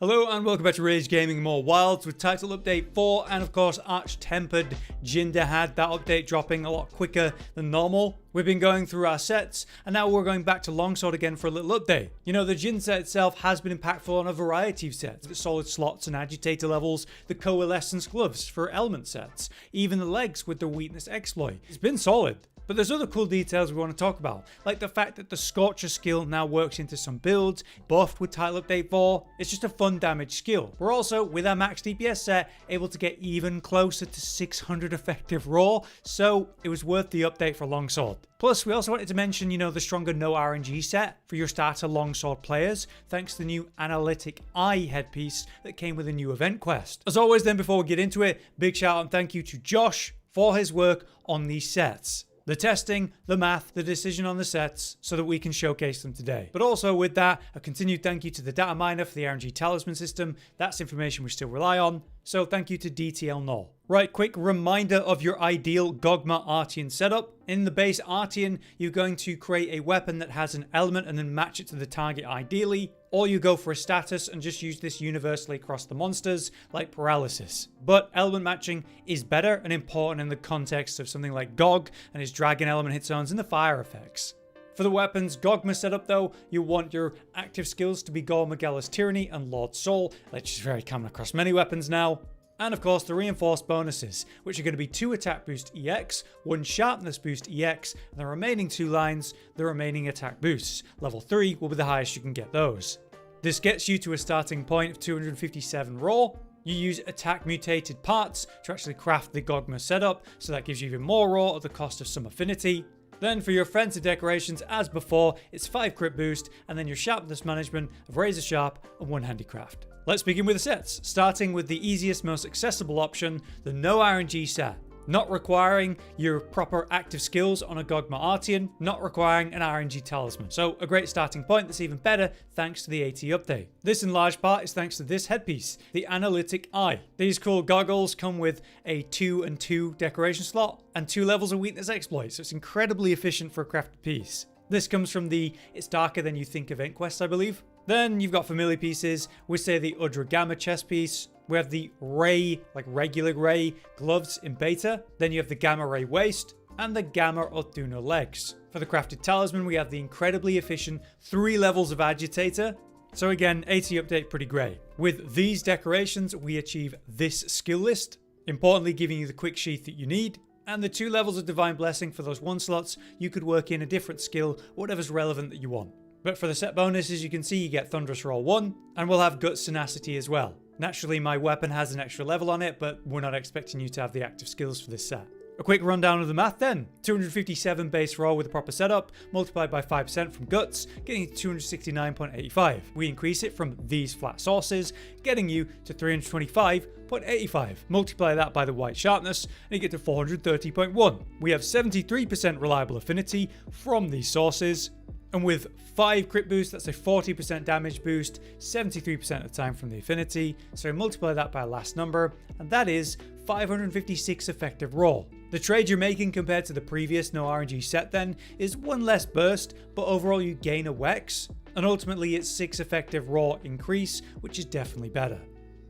Hello and welcome back to Rage Gaming More Wilds with title update 4 and of course arch-tempered Jin Dahaad. That update dropping a lot quicker than normal. We've been going through our sets and now we're going back to longsword again for a little update. You know, the Jin set itself has been impactful on a variety of sets. The solid slots and agitator levels, the coalescence gloves for element sets, even the legs with the weakness exploit. It's been solid. But there's other cool details we want to talk about, like the fact that the Scorcher skill now works into some builds, buffed with title update 4. It's just a fun damage skill. We're also, with our max DPS set, able to get even closer to 600 effective raw, so it was worth the update for longsword. Plus, we also wanted to mention, you know, the stronger no RNG set for your starter longsword players, thanks to the new analytic eye headpiece that came with a new event quest. As always then, before we get into it, big shout out and thank you to Josh for his work on these sets. The testing, the math, the decision on the sets, so that we can showcase them today. But also with that, a continued thank you to the data miner for the RNG Talisman system. That's information we still rely on. So thank you to DTL Null. Right, quick reminder of your ideal Gogma Artian setup. In the base Artian, you're going to create a weapon that has an element and then match it to the target ideally. Or you go for a status and just use this universally across the monsters, like paralysis. But element matching is better and important in the context of something like Gog and his dragon element hit zones and the fire effects. For the weapons Gogma setup though, you want your active skills to be gore, Magala's Tyranny and Lord Soul, which is very common across many weapons now. And of course the reinforced bonuses, which are going to be 2 attack boost EX, 1 sharpness boost EX, and the remaining 2 lines, the remaining attack boosts. Level 3 will be the highest you can get those. This gets you to a starting point of 257 raw. You use attack mutated parts to actually craft the Gogma setup, so that gives you even more raw at the cost of some affinity. Then for your frenzied decorations, as before, it's 5 crit boost, and then your sharpness management of razor sharp and 1 handicraft. Let's begin with the sets, starting with the easiest, most accessible option, the no RNG set. Not requiring your proper active skills on a Gogma Artian, not requiring an RNG Talisman. So a great starting point that's even better thanks to the AT update. This in large part is thanks to this headpiece, the analytic eye. These cool goggles come with a 2 and 2 decoration slot and 2 levels of weakness exploit, so it's incredibly efficient for a crafted piece. This comes from the It's Darker Than You Think event quest, I believe. Then you've got familiar pieces, we say the Udra Gamma chest piece. We have the Ray, like regular Ray, gloves in beta. Then you have the Gamma Ray waist and the Gamma or Duna legs. For the crafted talisman, we have the incredibly efficient 3 levels of agitator. So again, AT update pretty great. With these decorations, we achieve this skill list, importantly giving you the quick sheath that you need. And the 2 levels of Divine Blessing for those 1 slots, you could work in a different skill, whatever's relevant that you want. But for the set bonuses, you can see you get Thunderous Roll 1, and we'll have Guts Tenacity as well. Naturally, my weapon has an extra level on it, but we're not expecting you to have the active skills for this set. A quick rundown of the math then. 257 base raw with a proper setup, multiplied by 5% from Guts, getting you to 269.85. We increase it from these flat sources, getting you to 325.85. Multiply that by the white sharpness, and you get to 430.1. We have 73% reliable affinity from these sources. And with 5 crit boost, that's a 40% damage boost, 73% of the time from the affinity. So multiply that by a last number, and that is 556 effective raw. The trade you're making compared to the previous no RNG set then is 1 less burst, but overall you gain a Wex, and ultimately it's 6 effective raw increase, which is definitely better.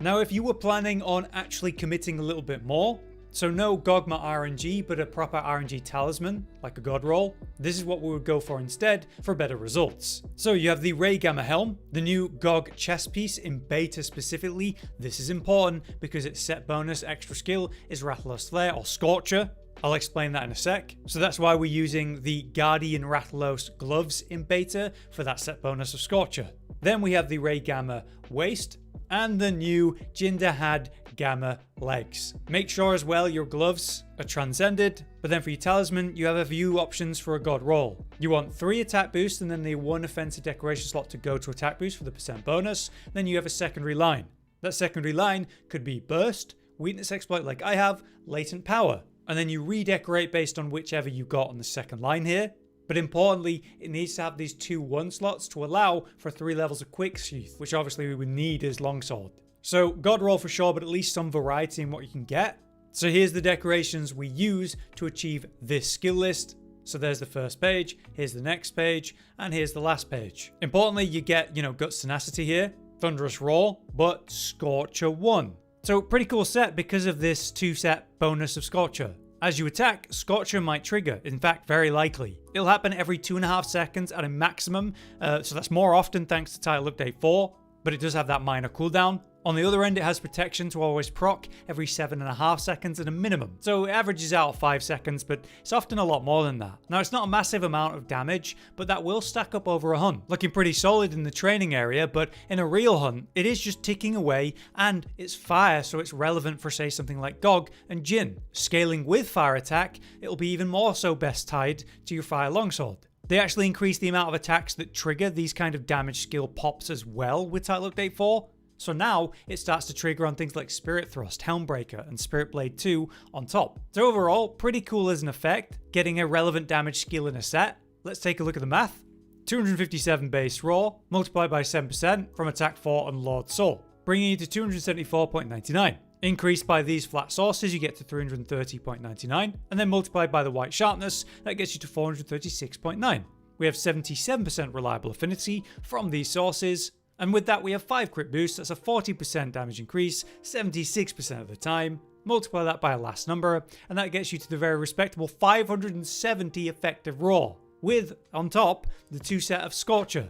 Now if you were planning on actually committing a little bit more, so no Gogma RNG, but a proper RNG Talisman, like a God Roll, this is what we would go for instead for better results. So you have the Ray Gamma Helm, the new Gog chest piece in beta specifically. This is important because its set bonus extra skill is Rathalos Flare or Scorcher. I'll explain that in a sec. So that's why we're using the Guardian Rathalos gloves in beta for that set bonus of Scorcher. Then we have the Ray Gamma waist, and the new Jin Dahaad Gamma legs. Make sure as well your gloves are transcended, but then for your talisman you have a few options for a God roll. You want 3 attack boost and then the 1 offensive decoration slot to go to attack boost for the % bonus. Then you have a secondary line. That secondary line could be burst, weakness exploit like I have, latent power, and then you redecorate based on whichever you got on the second line here. But importantly, it needs to have these 2 1 slots to allow for 3 levels of quick sheath, which obviously we would need as longsword. So God roll for sure, but at least some variety in what you can get. So here's the decorations we use to achieve this skill list. So there's the first page, here's the next page, and here's the last page. Importantly, you get, Guts Tenacity here. Thunderous Roar, but Scorcher 1. So pretty cool set because of this 2-set bonus of Scorcher. As you attack, Scorcher might trigger, in fact very likely. It'll happen every 2.5 seconds at a maximum, so that's more often thanks to Title Update 4, but it does have that minor cooldown. On the other end, it has protection to always proc every 7.5 seconds at a minimum. So it averages out 5 seconds, but it's often a lot more than that. Now, it's not a massive amount of damage, but that will stack up over a hunt. Looking pretty solid in the training area, but in a real hunt, it is just ticking away, and it's fire, so it's relevant for, say, something like Gog and Jin. Scaling with fire attack, it'll be even more so best tied to your fire longsword. They actually increase the amount of attacks that trigger these kind of damage skill pops as well with Title Update 4. So now it starts to trigger on things like Spirit Thrust, Helmbreaker, and Spirit Blade 2 on top. So overall, pretty cool as an effect, getting a relevant damage skill in a set. Let's take a look at the math. 257 base raw, multiplied by 7% from attack 4 and Lord Soul, bringing you to 274.99. Increased by these flat sources, you get to 330.99, and then multiplied by the white sharpness, that gets you to 436.9. We have 77% reliable affinity from these sources, and with that we have 5 crit boosts, that's a 40% damage increase, 76% of the time. Multiply that by a last number, and that gets you to the very respectable 570 effective raw, with, on top, the 2 set of Scorcher.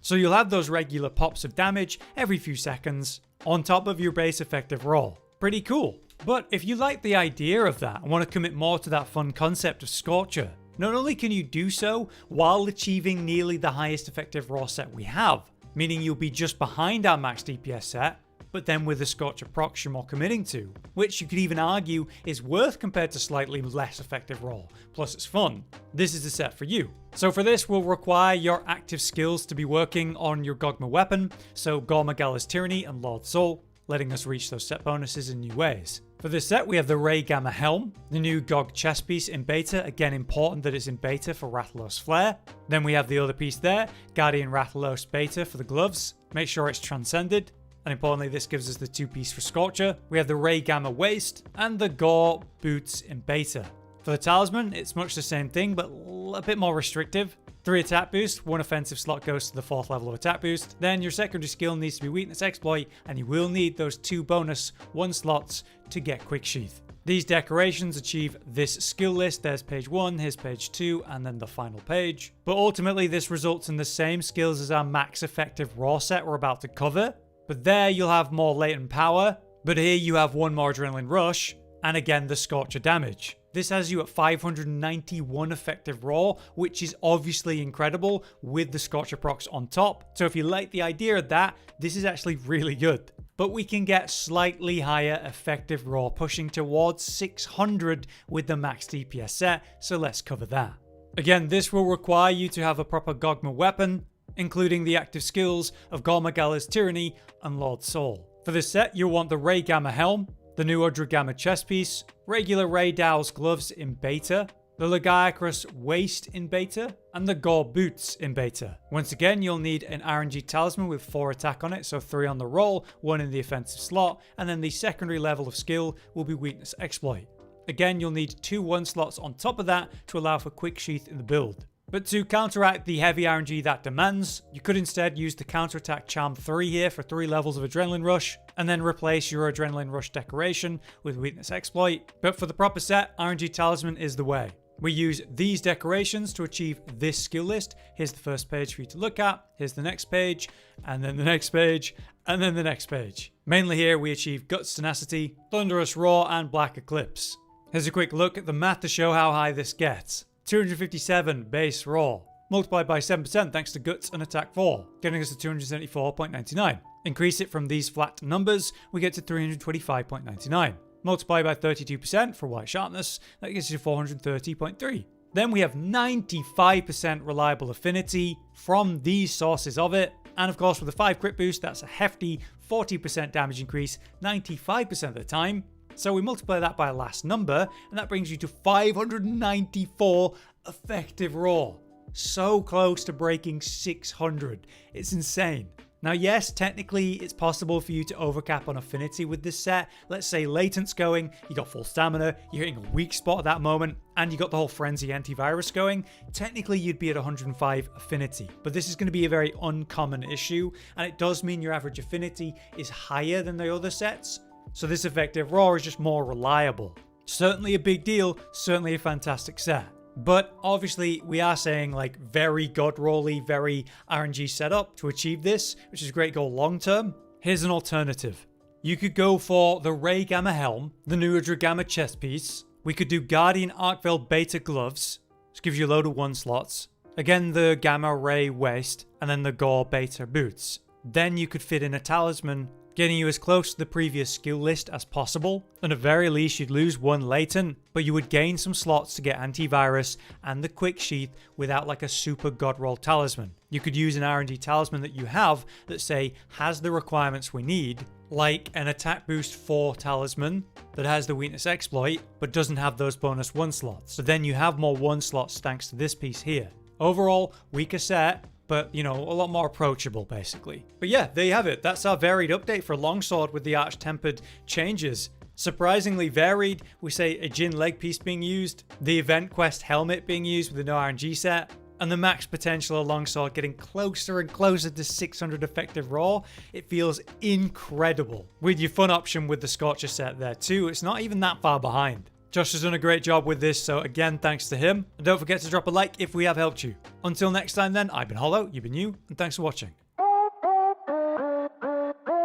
So you'll have those regular pops of damage every few seconds, on top of your base effective raw. Pretty cool. But if you like the idea of that and want to commit more to that fun concept of Scorcher, not only can you do so while achieving nearly the highest effective raw set we have, meaning you'll be just behind our max DPS set, but then with the Scorcher procs you're more committing to, which you could even argue is worth compared to slightly less effective raw, plus it's fun. This is the set for you. So for this will require your active skills to be working on your Gogma weapon, so gore, Magala's Tyranny and Lord Soul, letting us reach those set bonuses in new ways. For this set, we have the Ray Gamma Helm, the new Gog chest piece in beta, again important that it's in beta for Rathalos Flare. Then we have the other piece there, Guardian Rathalos Beta for the gloves, make sure it's transcended. And importantly, this gives us the 2-piece for Scorcher. We have the Ray Gamma Waist and the Gore boots in beta. For the Talisman, it's much the same thing, but a bit more restrictive. 3 attack boost, 1 offensive slot goes to the 4th level of attack boost. Then your secondary skill needs to be weakness exploit, and you will need those 2 bonus 1 slots to get quick sheath. These decorations achieve this skill list. There's page 1, here's page 2, and then the final page. But ultimately, this results in the same skills as our max effective raw set we're about to cover. But there you'll have more latent power, but here you have 1 more adrenaline rush, and again the Scorcher damage. This has you at 591 effective raw, which is obviously incredible with the Scorcher procs on top. So if you like the idea of that, this is actually really good. But we can get slightly higher effective raw, pushing towards 600 with the max DPS set, so let's cover that. Again, this will require you to have a proper Gogma weapon, including the active skills of gore, Magala's Tyranny and Lord Soul. For this set, you'll want the Ray Gamma Helm, the new Udra Gamma chest piece, regular Ray Dow's gloves in beta, the Legiacrus waist in beta, and the Gore boots in beta. Once again, you'll need an RNG Talisman with 4 attack on it, so 3 on the roll, 1 in the offensive slot, and then the secondary level of skill will be weakness exploit. Again, you'll need 2 1 slots on top of that to allow for quick sheath in the build. But to counteract the heavy RNG that demands, you could instead use the counterattack charm 3 here for 3 levels of adrenaline rush, and then replace your adrenaline rush decoration with weakness exploit. But for the proper set, RNG Talisman is the way. We use these decorations to achieve this skill list. Here's the first page for you to look at, here's the next page, and then the next page, and then the next page. Mainly here we achieve Guts Tenacity, Thunderous Roar, and Black Eclipse. Here's a quick look at the math to show how high this gets. 257 base raw, multiplied by 7% thanks to Guts and Attack 4, getting us to 274.99. Increase it from these flat numbers, we get to 325.99. Multiply by 32% for white sharpness, that gets you to 430.3. Then we have 95% reliable affinity from these sources of it, and of course with a 5 crit boost, that's a hefty 40% damage increase 95% of the time. So we multiply that by a last number, and that brings you to 594 effective raw. So close to breaking 600. It's insane. Now yes, technically it's possible for you to overcap on affinity with this set. Let's say latent's going, you got full stamina, you're hitting a weak spot at that moment, and you got the whole frenzy antivirus going. Technically you'd be at 105 affinity, but this is going to be a very uncommon issue, and it does mean your average affinity is higher than the other sets, so this effective raw is just more reliable. Certainly a big deal, certainly a fantastic set. But obviously we are saying like very god rolly, very RNG setup to achieve this, which is a great goal long term. Here's an alternative. You could go for the Ray Gamma Helm, the new Udra Gamma chest piece. We could do Guardian Arkveld Beta gloves, which gives you a load of 1 slots. Again, the Gamma Ray waist, and then the Gore Beta boots. Then you could fit in a Talisman, getting you as close to the previous skill list as possible, and at very least you'd lose 1 latent, but you would gain some slots to get antivirus and the quick sheath without like a super god roll talisman. You could use an RNG talisman that you have that say has the requirements we need, like an attack boost 4 talisman that has the weakness exploit but doesn't have those bonus 1 slots. So then you have more 1 slots thanks to this piece here. Overall, weaker set, but, you know, a lot more approachable, basically. But yeah, there you have it. That's our varied update for Longsword with the Arch-Tempered changes. Surprisingly varied. We say a Jin leg piece being used, the event quest helmet being used with the no RNG set, and the max potential of Longsword getting closer and closer to 600 effective raw. It feels incredible. With your fun option with the Scorcher set there too, it's not even that far behind. Josh has done a great job with this, so again, thanks to him. And don't forget to drop a like if we have helped you. Until next time then, I've been Hollow, you've been you, and thanks for watching.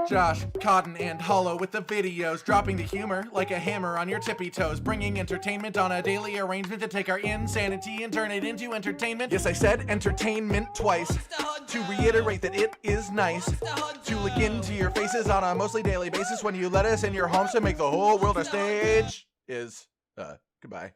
Josh, Cotton, and Hollow with the videos, dropping the humor like a hammer on your tippy toes, bringing entertainment on a daily arrangement to take our insanity and turn it into entertainment. Yes, I said entertainment twice, to reiterate that it is nice to look into your faces on a mostly daily basis when you let us in your homes to make the whole world a stage. Goodbye.